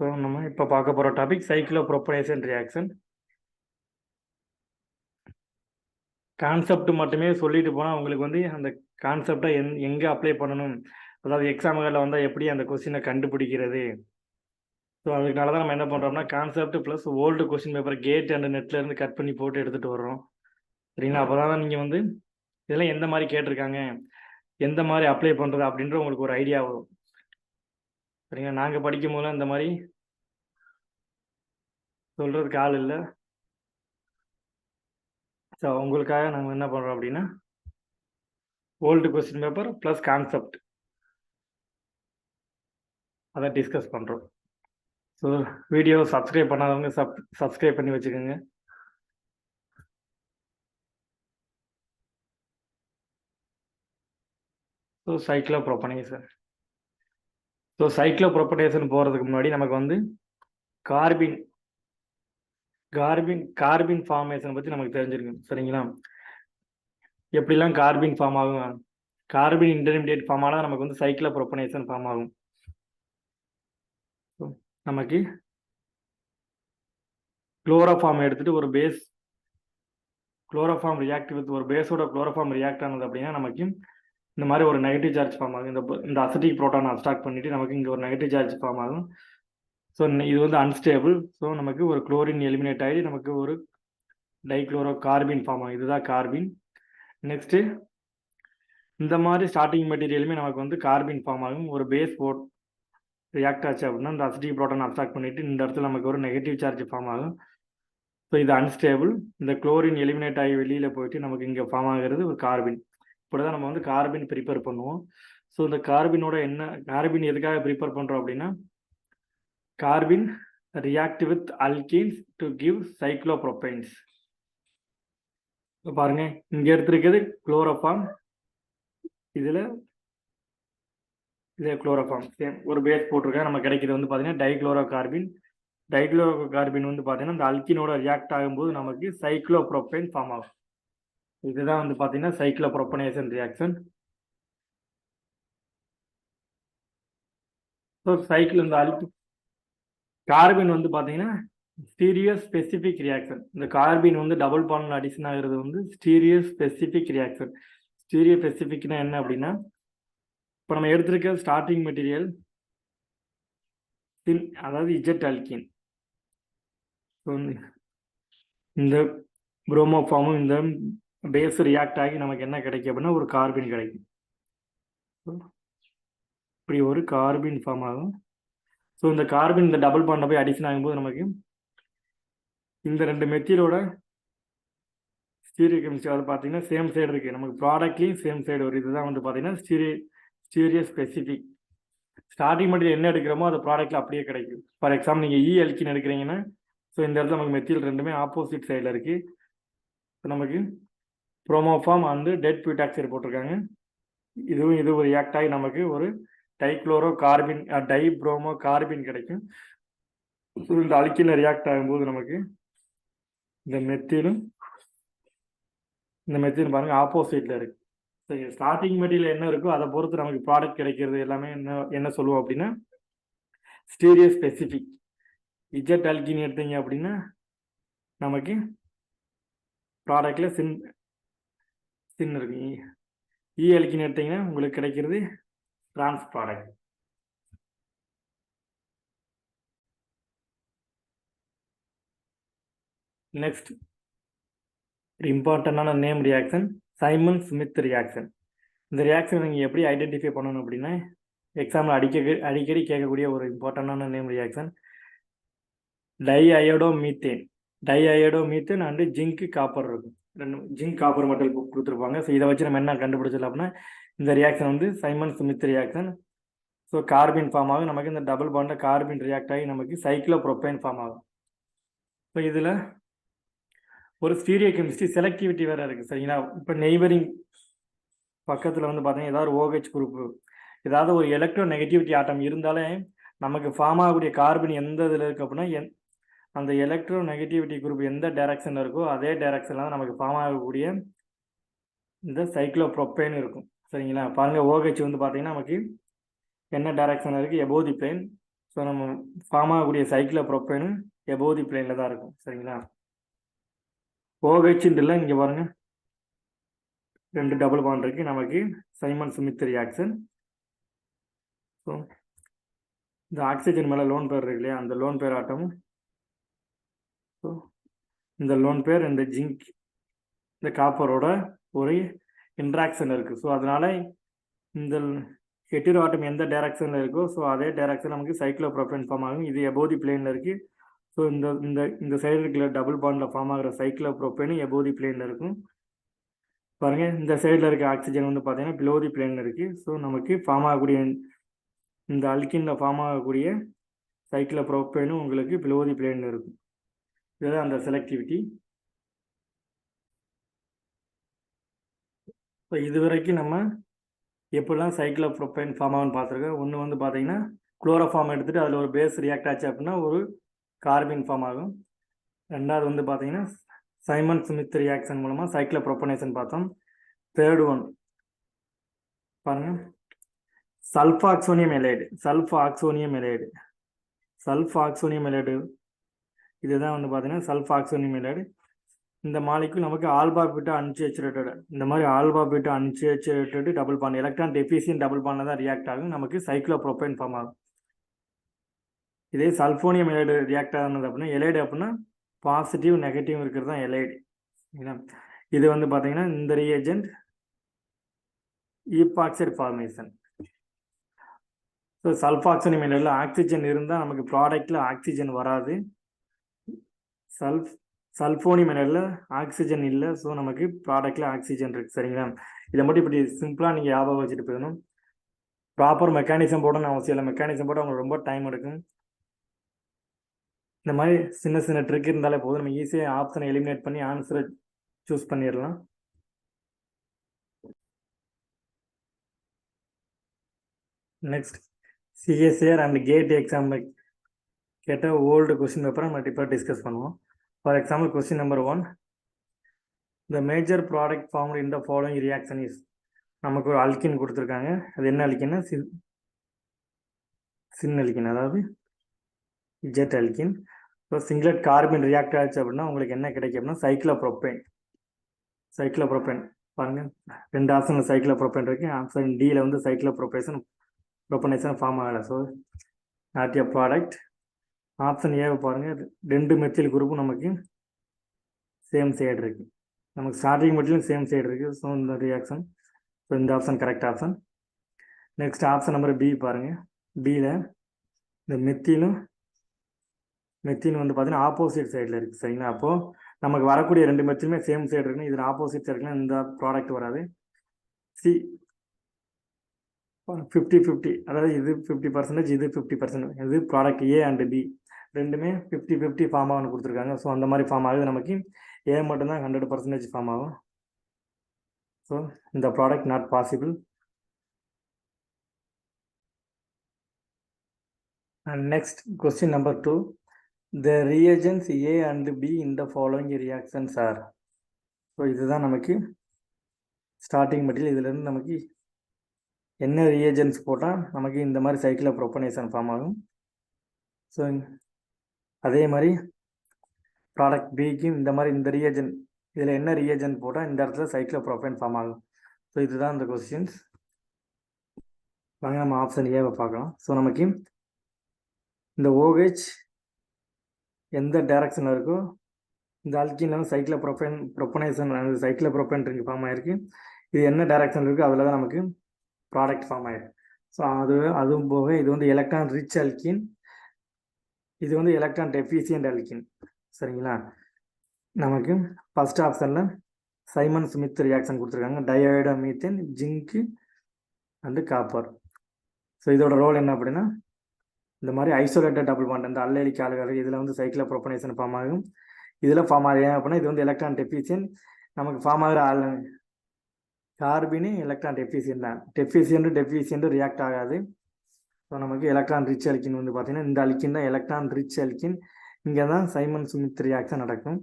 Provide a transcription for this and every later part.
So நம்ம இப்போ பார்க்க போகிற டாபிக் சைக்ளோப்ரோபனேஷன் ரியாக்ஷன். கான்செப்ட் மட்டுமே சொல்லிட்டு போனால் உங்களுக்கு வந்து அந்த கான்செப்டை எங்கே அப்ளை பண்ணணும், அதாவது எக்ஸாம்களில் வந்தால் எப்படி அந்த கொஸ்டினை கண்டுபிடிக்கிறது. ஸோ அதுக்குனால தான் நம்ம என்ன பண்ணுறோம்னா concept plus old question paper GATE and நெட்லேருந்து கட் பண்ணி போட்டு எடுத்துகிட்டு வர்றோம். சரிங்களா? அப்போ தான் நீங்கள் வந்து இதெல்லாம் எந்த மாதிரி கேட்டிருக்காங்க, எந்த மாதிரி அப்ளை பண்ணுறது அப்படின்ற உங்களுக்கு ஒரு ஐடியா வரும். சரிங்களா? நாங்கள் படிக்கும் போதெல்லாம் இந்த மாதிரி சொல்கிறதுக்கு ஆள் இல்லை. ஸோ உங்களுக்காக நாங்கள் என்ன பண்ணுறோம் அப்படின்னா old question paper plus concept அதை டிஸ்கஸ் பண்ணுறோம். ஸோ வீடியோ சப்ஸ்கிரைப் பண்ணாதவங்க சப்ஸ்கிரைப் பண்ணி வச்சுக்கோங்க. ஸோ சைக்ளோப்ரோபனேஷன் போகிறதுக்கு முன்னாடி நமக்கு வந்து கார்பின் ஃபார்மேஷன் பற்றி நமக்கு தெரிஞ்சிருக்கும். சரிங்களா? எப்படிலாம் கார்பின் ஃபார்ம் ஆகும், கார்பின் இன்டர்மீடியேட் ஃபார்ம் ஆனால் நமக்கு வந்து சைக்ளோப்ரோபனேஷன் ஃபார்ம் ஆகும். நமக்கு குளோரோஃபார்ம் எடுத்துட்டு ஒரு பேஸ் குளோரோஃபார்ம் ரியாக்ட் வித் ஒரு பேஸோட குளோரோஃபார்ம் ரியாக்ட் ஆனது அப்படின்னா நமக்கு இந்த மாதிரி ஒரு நெகட்டிவ் சார்ஜ் ஃபார்ம் ஆகும். இந்த அசிட்டிக் புரோட்டான் அப்ஸ்ட்ராக்ட் பண்ணிட்டு நமக்கு இங்கே ஒரு நெகட்டிவ் சார்ஜ் ஃபார்ம் ஆகும். ஸோ இது வந்து அன்ஸ்டேபிள். ஸோ நமக்கு ஒரு குளோரின் எலிமினேட் ஆகி நமக்கு ஒரு டைக்ளோரோ கார்பின் ஃபார்ம் ஆகும். இதுதான் கார்பின். நெக்ஸ்ட்டு இந்த மாதிரி ஸ்டார்டிங் மெட்டீரியலுமே நமக்கு வந்து கார்பின் ஃபார்ம் ஆகும். ஒரு பேஸ் போட் ரியாக்ட் ஆச்சு அப்படின்னா இந்த அசிட்டிக் புரோட்டான் அப்ஸ்ட்ராக்ட் பண்ணிட்டு இந்த இடத்துல நமக்கு ஒரு நெகட்டிவ் சார்ஜ் ஃபார்ம் ஆகும். ஸோ இது அன்ஸ்டேபிள். இந்த குளோரின் எலிமினேட் ஆகி வெளியில் போயிட்டு நமக்கு இங்கே ஃபார்ம் ஆகிறது ஒரு கார்பின். இப்படி தான் நம்ம வந்து கார்பின் ப்ரிப்பேர் பண்ணுவோம். ஸோ இந்த கார்பின் எதுக்காக ப்ரிப்பேர் பண்ணுறோம் அப்படின்னா carbene react with alkenes to give cyclopropanes. பாருங்க, இங்க எடுத்திருக்கிறது குளோரோஃபார்ம், இதுல குளோரோஃபார்ம் சேம் ஒரு பேஸ் போட்டிருக்கேன். நம்ம கிடைக்கிறது வந்து பார்த்தீங்கன்னா டைக்ளோரோ கார்பின் வந்து பார்த்தீங்கன்னா இந்த அல்கினோட ரியாக்ட் ஆகும்போது நமக்கு சைக்ளோப்ரோபைன் ஃபார்ம் ஆகும். இதுதான் வந்து பார்த்தீங்கன்னா சைக்ளோப்ரோபனேஷன் ரியாக்ஷன். ஸோ இந்த கார்பின் வந்து பார்த்தீங்கன்னா ஸ்டீரியோ ஸ்பெசிஃபிக் ரியாக்ஷன். இந்த கார்பின் வந்து டபுள் பாண்ட் அடிஷன் ஆகிறது வந்து ஸ்டீரியோ ஸ்பெசிஃபிக் ரியாக்ஷன். ஸ்டீரியோ ஸ்பெசிஃபிக்னா என்ன அப்படின்னா இப்போ நம்ம எடுத்திருக்க ஸ்டார்டிங் மெட்டீரியல் அதாவது இஜெட் அல்கின். இந்த புரோமோஃபார்மும் இந்த பேஸ் ரியாக்ட் ஆகி நமக்கு என்ன கிடைக்கும் அப்படின்னா ஒரு கார்பின் கிடைக்கும். இப்படி ஒரு கார்பின் ஃபார்ம் ஆகும். ஸோ இந்த கார்பின் இந்த டபுள் பாண்டை போய் அடிஷன் ஆகும்போது நமக்கு இந்த ரெண்டு மெத்தீலோட ஸ்டீரியோ கெமிஸ்ட்ரி அது பார்த்தீங்கன்னா சேம் சைடு இருக்குது. நமக்கு ப்ராடக்ட்லேயும் சேம் சைடு வரும். இதுதான் வந்து பார்த்தீங்கன்னா ஸ்டீரியோ ஸ்பெசிஃபிக். ஸ்டார்டிங் மெட்டீரியல் என்ன எடுக்கிறோமோ அது ப்ராடக்ட்டில் அப்படியே கிடைக்கும். ஃபார் எக்ஸாம்பிள் நீங்கள் அல்கின் எடுக்கிறீங்கன்னா ஸோ இந்த இடத்துல நமக்கு மெத்தீல் ரெண்டுமே ஆப்போசிட் சைடில் இருக்குது. ஸோ நமக்கு புரோமோஃபார்ம் வந்து டெட் பியூட்டாக்சைடு போட்டிருக்காங்க. இது ஒரு ரியாக்ட் ஆகி நமக்கு ஒரு டைக்ளோரோ கார்பின் டைப்ரோமோ கார்பின் கிடைக்கும். இந்த அல்கின்ல ரியாக்ட் ஆகும்போது நமக்கு இந்த மெத்தீலும் பாருங்க ஆப்போசிட்ல இருக்கு. சரி, ஸ்டார்டிங் மெட்டீரியல் என்ன இருக்கோ அதை பொறுத்து நமக்கு ப்ராடக்ட் கிடைக்கிறது எல்லாமே என்ன சொல்லுவோம் அப்படின்னா ஸ்டீரியோ ஸ்பெசிஃபிக். இஜெட் அல்கின் எடுத்தீங்க அப்படின்னா நமக்கு ப்ராடக்ட்ல சின் இருக்கு. அல்கின் எடுத்தீங்கன்னா உங்களுக்கு கிடைக்கிறது டிரான்ஸ் ப்ராடக்ட். நெக்ஸ்ட் இம்பார்ட்டண்டான name reaction Simon Smith reaction. இந்த ரியாக்ஷன் நீங்கள் எப்படி ஐடென்டிஃபை பண்ணணும் அப்படின்னா எக்ஸாம்பிள் அடிக்கடி கேட்கக்கூடிய ஒரு இம்பார்ட்டண்டான name reaction diiodomethane and zinc copper இருக்கும். ஜிங்க் காப்பர் மெட்டல் கொடுத்துருப்பாங்க. ஸோ இதை வச்சு நம்ம என்ன கண்டுபிடிச்சலாம் அப்படின்னா இந்த ரியாக்ஷன் வந்து Simon Smith reaction. So carbene form ஆகும். நமக்கு இந்த டபுள் பாண்ட கார்பின் ரியாக்ட் ஆகி நமக்கு சைக்ளோப்ரோபைன் ஃபார்ம் ஆகும். ஸோ இதில் ஒரு ஸ்டீரியோ கெமிஸ்ட்ரி செலக்டிவிட்டி வேறு இருக்குது. சரிங்களா? இப்போ நெய்பரிங் பக்கத்தில் வந்து பார்த்தீங்கன்னா ஏதாவது OH குரூப்பு ஏதாவது ஒரு எலக்ட்ரோ நெகட்டிவிட்டி ஆட்டம் இருந்தாலே நமக்கு ஃபார்ம் ஆகக்கூடிய கார்பின் எந்த இதில் இருக்குது அப்படின்னா அந்த எலக்ட்ரோ நெகட்டிவிட்டி குரூப் எந்த டைரக்ஷனில் இருக்கோ அதே டைரக்ஷனில் தான் நமக்கு ஃபார்ம் ஆகக்கூடிய இந்த சைக்ளோப்ரோபைன் இருக்கும். சரிங்களா? பாருங்கள் OH வந்து பார்த்தீங்கன்னா நமக்கு என்ன டைரக்ஷனில் இருக்குது எபோவ் தி பிளேன். ஸோ நம்ம ஃபார்ம் ஆகக்கூடிய சைக்ளோப்ரோப்பேனும் எபோவ் தி பிளேனில் தான் இருக்கும். சரிங்களா? OH இல்லை, இங்கே பாருங்க 2 டபுள் பாண்ட் இருக்கு. நமக்கு சைமன் ஸ்மித் ரியாக்ஷன். ஸோ இந்த ஆக்சிஜன் மேலே லோன் பேர் இருக்கு இல்லையா, அந்த லோன் பேர் ஆட்டமும் ஸோ இந்த லோன் பேர் இந்த ஜிங்க் இந்த காப்பரோட ஒரு இன்ட்ராக்ஷன் இருக்குது. ஸோ அதனால இந்த ஹெட்டிரோ ஆட்டம் எந்த டைரக்ஷனில் இருக்கோ ஸோ அதே டைரக்ஷன் நமக்கு சைக்ளோப்ரோப்பேன் ஃபார்ம் ஆகும். இது எபோவ் தி பிளேனில் இருக்குது. ஸோ இந்த இந்த இந்த சைடு இருக்கிற டபுள் பாண்டில் ஃபார்ம் ஆகிற சைக்ளோப்ரோப்பேனும் எபோவ் தி பிளேனில் இருக்கும். பாருங்க, இந்த சைடில் இருக்க ஆக்சிஜன் வந்து பார்த்தீங்கன்னா பிலோ தி பிளேனில் இருக்குது. ஸோ நமக்கு ஃபார்ம் ஆகக்கூடிய இந்த அல்கின்ல ஃபார்ம் ஆகக்கூடிய சைக்ளோப்ரோப்பேனும் உங்களுக்கு பிலோ தி பிளேனில் இருக்கும். இதுதான் அந்த செலக்டிவிட்டி. ஸோ இது வரைக்கும் நம்ம எப்படிலாம் சைக்ளோப்ரோப்பேன் ஃபார்ம் ஆகும்னு பார்த்துருக்கோம். ஒன்று வந்து பார்த்தீங்கன்னா குளோரோஃபார்ம் எடுத்துகிட்டு அதில் ஒரு பேஸ் ரியாக்ட் ஆச்சு அப்படின்னா ஒரு கார்பின் ஃபார்ம் ஆகும். ரெண்டாவது வந்து பார்த்தீங்கன்னா சைமன் ஸ்மித் ரியாக்ஷன் மூலமாக சைக்ளோப்ரோப்பனேஷன் பார்த்தோம். தேர்ட் ஒன் பாருங்கள், சல்ஃபாக்சோனியம் எலைடு. இதுதான் வந்து பார்த்தீங்கன்னா சல்ஃபாக்சோனியம் எலைடு. இந்த மாலிகுல் நமக்கு ஆல்பா பீட்டா அன்சேச்சுரேட்டட், இந்த மாதிரி alpha beta unsaturated double bond electron deficient double பாண்டில் தான் ரியாக்ட் ஆகும். நமக்கு சைக்ளோப்ரோப்பேன் ஃபார்ம் ஆகும். இதே சல்ஃபோனியம் எலைடு ரியாக்ட் ஆகுது அப்படின்னா எலைடு அப்படின்னா பாசிட்டிவ் நெகட்டிவ் இருக்கிறது தான் எலைடு. இது வந்து பார்த்தீங்கன்னா இந்த ரியேஜென்ட் ஈபாக்சைடு ஃபார்மேஷன். ஸோ சல்ஃபாக்சோனியம் எலைடில் ஆக்சிஜன் இருந்தால் நமக்கு ப்ராடக்டில் ஆக்சிஜன் வராது. சல்ஃபோனியம் எலைடில் ஆக்சிஜன் இல்லை, ஸோ நமக்கு ப்ராடக்டில் ஆக்சிஜன் இருக்குது. சரிங்களா? இதை மட்டும் இப்படி சிம்பிளாக நீங்கள் ஞாபகம் வச்சுட்டு போயிடணும். ப்ராப்பர் மெக்கானிசம் போடணும்னு அவசியம் இல்லை. மெக்கானிசம் போட உங்களுக்கு ரொம்ப டைம் எடுக்கும். இந்த மாதிரி சின்ன சின்ன ட்ரிக் இருந்தாலே போதும், நம்ம ஈஸியாக ஆப்ஷனை எலிமினேட் பண்ணி ஆன்சரை சூஸ் பண்ணிடலாம். Next CSIR and GATE exam கேட்ட ஓல்டு கொஸ்டின் பேப்பரை நம்ம இப்போ டிஸ்கஸ் பண்ணுவோம். For example question number 1, the major product formed in the following reaction is. நமக்கு ஒரு அல்கின் கொடுத்துருக்காங்க. அது என்ன அல்கின்னா சின் அல்கின், அதாவது Z alkene. So singlet carbon react ஆச்சு அப்படின்னா உங்களுக்கு என்ன கிடைக்கும் அப்படின்னா சைக்ளோப்ரோப்பேன். பாருங்க, 2 ஆப்ஷனில் சைக்ளோப்ரோப்பேன் இருக்கு. ஆப்ஷன் டியில் வந்து சைக்ளோப்ரோப்பனேஷன் ஃபார்ம் ஆகலை. So not a product. Option ஏவை பாருங்க, 2 மெத்தில் குரூப்பும் நமக்கு சேம் சைடு இருக்கு. நமக்கு ஸ்டார்டிங் மெத்திலும் சேம் சைடு இருக்கு. ஸோ இந்த ரியாக்ஷன், ஸோ இந்த option correct option. Next option number B பாருங்க. பியில் இந்த மெத்திலும் வந்து பார்த்தீங்கன்னா ஆப்போசிட் சைடில் இருக்குது. சரிங்களா? அப்போது நமக்கு வரக்கூடிய 2 மெத்திலுமே சேம் சைடு இருக்குன்னு, இதில் ஆப்போசிட் சைடுக்குலாம் இந்த ப்ராடக்ட் வராது. சி 50-50, அதாவது இது 50%, இது 50%. இது ப்ராடக்ட் ஏ அண்ட் பி ரெண்டுமே 50-50 ஃபார்ம் ஆகும்னு கொடுத்துருக்காங்க. ஸோ அந்த மாதிரி ஃபார்ம் ஆகுது. நமக்கு ஏ மட்டும்தான் 100% ஃபார்ம் ஆகும். ஸோ இந்த product not possible. And next question number 2, the reagents A and B in the following reactions are. So இதுதான் நமக்கு ஸ்டார்டிங் மெட்டீரியல். இதுலேருந்து நமக்கு என்ன ரியேஜென்ட்ஸ் போட்டால் நமக்கு இந்த மாதிரி சைக்ளோப்ரோப்பனேஷன் ஃபார்ம் ஆகும். ஸோ அதே மாதிரி ப்ராடக்ட் பிக்கும் இந்த மாதிரி இந்த ரியேஜென்ட், இதில் என்ன ரியேஜென்ட் போட்டால் இந்த இடத்துல சைக்ளோப்ரோப்பேன் ஃபார்ம் ஆகும். ஸோ இதுதான் இந்த கொஸ்டின்ஸ். வாங்க நம்ம ஆப்ஷன் ஏவை பார்க்கலாம். ஸோ நமக்கு இந்த OH எந்த டைரக்ஷனில் இருக்கோ இந்த அல்கின்ல வந்து சைக்ளோப்ரோப்பனேஷன் சைக்ளோப்ரோப்பேன் ரிங் ஃபார்ம் ஆயிருக்கு. இது என்ன டைரக்ஷன் இருக்குது அதில் தான் நமக்கு ப்ராடக்ட் ஃபார்ம் ஆயிருக்கு. ஸோ அதுவும் போக இது வந்து எலக்ட்ரான் ரிச் அல்கின், இது வந்து எலக்ட்ரான் டெஃபிஷியன்ட் அல்கின். சரிங்களா? நமக்கு ஃபர்ஸ்ட் ஆப்ஷனில் சைமன் ஸ்மித் ரியாக்ஷன் கொடுத்துருக்காங்க. Diiodomethane, zinc and copper. So இதோட ரோல் என்ன அப்படின்னா இந்த மாதிரி ஐசோலேட்டட் டபுள் பாண்ட் அந்த அல்லேலிக் ஆல்கஹால் இதில் வந்து சைக்ளோப்ரோப்பனேஷன் ஃபார்ம் ஆகும். இதில் ஃபார்ம் ஆகுது அப்படின்னா இது வந்து எலக்ட்ரான் டெஃபிஷியன்ட். நமக்கு ஃபார்ம் ஆகிற கார்பினு எலக்ட்ரான் டெஃபிஷியன்ட் ரியாக்ட் ஆகாது. ஸோ நமக்கு எலக்ட்ரான் ரிச் அல்கின் வந்து பார்த்தீங்கன்னா இந்த அல்கின் தான் எலக்ட்ரான் ரிச் அல்கின். இங்கே தான் சைமன் ஸ்மித் ரியாக்ஷன் நடக்கும்.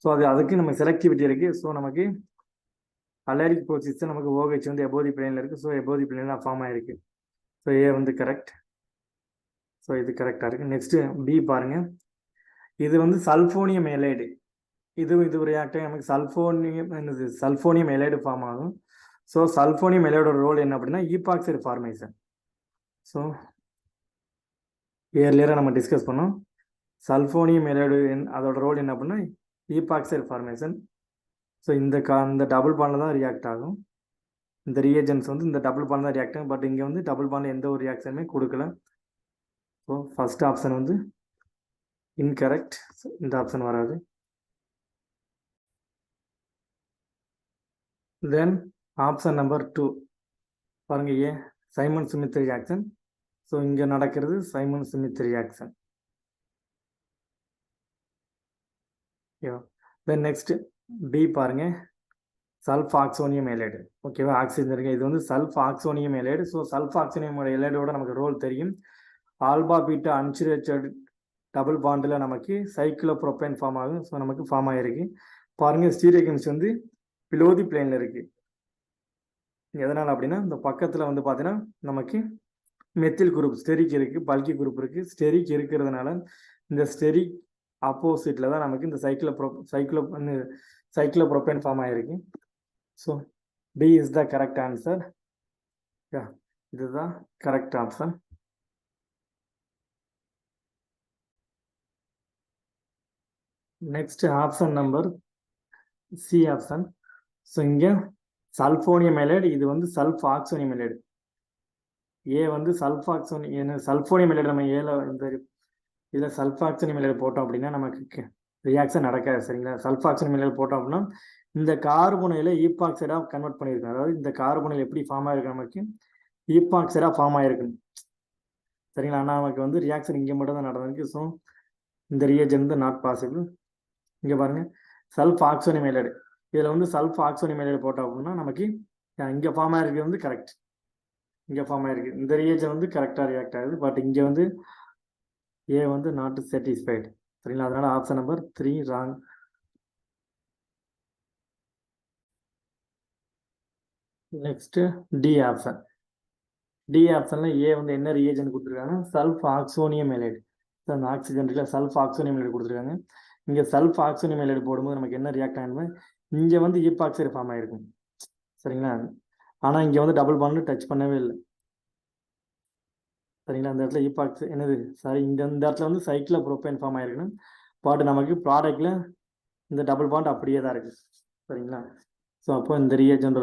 ஸோ அதுக்கு நம்ம செலக்டிவிட்டி இருக்குது. ஸோ நமக்கு அலரிக் பொசிஷன் நமக்கு OH வந்து எபோவ் தி பிளேனில் இருக்குது. ஸோ எபோவ் தி பிளேனில் ஃபார்ம் ஆகிருக்கு. ஸோ ஏ வந்து கரெக்ட். ஸோ ஸோ இது கரெக்டாக இருக்குது. நெக்ஸ்ட்டு பி பாருங்கள். இது வந்து சல்ஃபோனியம் எலைடு. இது ரியாக்டாக நமக்கு சல்ஃபோனியம் எலைடு ஃபார்ம் ஆகும். ஸோ சல்ஃபோனியம் எலைடோட ரோல் என்ன அப்படின்னா ஈபாக்சைடு ஃபார்மேஷன். ஸோ ஏர்லியராக நம்ம டிஸ்கஸ் பண்ணோம். சல்ஃபோனியம் எலைடு அதோட ரோல் என்ன அப்படின்னா ஈபாக்சைடு ஃபார்மேஷன். ஸோ இந்த டபுள் பாண்டில் தான் ரியாக்ட் ஆகும். இந்த ரியேஜன்ஸ் வந்து இந்த டபுள் பாண்ட் தான் ரியாக்ட் ஆகும். பட் இங்கே வந்து டபுள் பாண்ட் எந்த ஒரு ரியாக்ஷனுமே கொடுக்கல. ஸோ ஃபர்ஸ்ட் ஆப்ஷன் வந்து இன்கரெக்ட். இந்த ஆப்ஷன் வராது. தென் ஆப்ஷன் நம்பர் 2 பாருங்க, a Simmons Smith reaction. So இங்கே நடக்கிறது Simmons Smith reaction. Then next B பாருங்க, சல்ஃபாக்சோனியம் எலைடு. ஓகேவா, ஆக்சிஜன் இருக்கு. இது வந்து சல்ஃபாக்சோனியம் எலைடு. ஸோ சல்ஃபாக்சோனியம் எலைடோட நமக்கு ரோல் தெரியும். ஆல்பா பீட்டா அன்சுரேட்டட் டபுள் பாண்டில் நமக்கு சைக்ளோப்ரோபேன் ஃபார்ம் ஆகும். ஸோ நமக்கு ஃபார்ம் ஆகிருக்கு. பாருங்க, ஸ்டீரியோகெமிஸ்ட்ரி வந்து பிலோ தி பிளேனில் இருக்கு. எதனால் அப்படின்னா இந்த பக்கத்தில் வந்து பார்த்தீங்கன்னா நமக்கு மெத்தில் குரூப் ஸ்டெரிக் இருக்குது, பல்கி குரூப் இருக்குது. ஸ்டெரிக் இருக்கிறதுனால இந்த ஸ்டெரிக் ஆப்போசிட்டில் தான் நமக்கு இந்த சைக்ளோப்ரோபேன் ஃபார்ம் ஆகிருக்கு. So B is the correct answer. இதுதான் correct option. Next option number C option. So இங்கே சல்ஃபோனியம் எலைடு, இது வந்து சல்ஃபாக்சோனியம் எலைடு. ஏ வந்து சல்ஃபோனியம் எலைடு நம்ம ஏல இந்த இதில் சல்ஃபாக்சோனியம் எலைடு போட்டோம் அப்படின்னா நமக்கு ரியாக்ஷன் நடக்காது. சரிங்களா, சல்ஃபாக்சோனியம் எலைடு போட்டோம் அப்படின்னா இந்த கார்பனையில் ஈபாக்சைடாக கன்வெர்ட் பண்ணியிருக்கோம். அதாவது இந்த கார்பனையில் எப்படி ஃபார்ம் ஆகிருக்கு, நமக்கு ஈபாக்சைடாக ஃபார்ம் ஆகிருக்கு. சரிங்களா, ஆனால் நமக்கு வந்து ரியாக்ஷன் இங்கே மட்டும் தான் நடந்திருக்கு. ஸோ இந்த ரியேஜன் வந்து நாட் பாசிபிள். இங்கே பாருங்கள், சல்ஃபாக்சோனியம் எலைடு. இதில் வந்து சல்ஃபாக்சோனியம் எலைடு போட்டோம் அப்படின்னா நமக்கு இங்கே ஃபார்ம் ஆகிருக்கு வந்து கரெக்ட். இங்கே ஃபார்ம் ஆகிருக்கு. இந்த ரியேஜன் வந்து கரெக்டாக ரியாக்ட் ஆகுது. பட் இங்கே வந்து ஏ வந்து நாட் சாட்டிஸ்ஃபைடு. சரிங்களா, அதனால option number 3 wrong. Next D option. D ஆப்ஷன்ல ஏ வந்து என்ன ரியேஜன் கொடுத்துருக்காங்க, சல்ஃபாக்சோனியம் எலைடு. அந்த ஆக்சிஜன் இருக்குல்ல, சல்ஃபாக்சோனியம் எலைடு கொடுத்துருக்காங்க. இங்கே சல்ஃபாக்சோனியம் எலைடு போடும்போது நமக்கு என்ன ரியாக்ட் ஆகுது, இங்கே வந்து ஈபாக்சைடு ஃபார்ம் ஆகிருக்கும். சரிங்களா, ஆனால் இங்கே வந்து டபுள் பாண்ட் டச் பண்ணவே இல்லை. சரிங்களா, அந்த இடத்துல ஈபாக்ஸ் என்னது சாரி இந்த இடத்துல வந்து சைக்ளோப்ரோபேன் ஃபார்ம் ஆகிருக்கணும். பட் நமக்கு ப்ராடக்டில் இந்த டபுள் பாண்ட் அப்படியே தான் இருக்குது. சரிங்களா, ஸோ அப்போ இந்த ரியேஜன்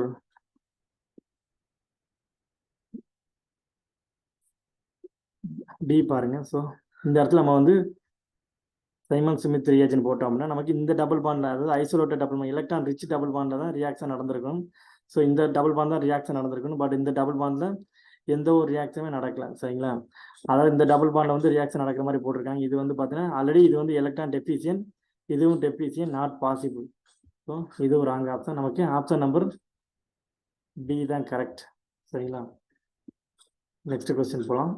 டி பாருங்க. ஸோ இந்த இடத்துல நம்ம வந்து சைமன் ஸ்மித் ரியேஜன் போட்டோம்னா நமக்கு இந்த டபுள் பாண்ட், அதாவது isolated double bond, electron rich double பாண்டில் தான் ரியாக்ஷன் நடந்திருக்கும். ஸோ இந்த டபுள் பாண்ட் தான் ரியாக்ஷன் நடந்திருக்கணும். பட் இந்த டபுள் பாண்டில் எந்த ஒரு ரியாக்ஷனுமே நடக்கல. சரிங்களா, அதாவது இந்த டபுள் பாண்டில் வந்து ரியாக்ஷன் நடக்கிற மாதிரி போட்டிருக்காங்க. இது வந்து பார்த்தீங்கன்னா ஆல்ரெடி இது வந்து எலக்ட்ரான் டெஃபிஷியன், இதுவும் டெஃபிஷியன், நாட் பாசிபிள். ஸோ இது ஒரு ராங் ஆப்ஷன். நமக்கு ஆப்ஷன் நம்பர் பி தான் கரெக்ட். சரிங்களா, நெக்ஸ்ட் கொஸ்டின் போகலாம்.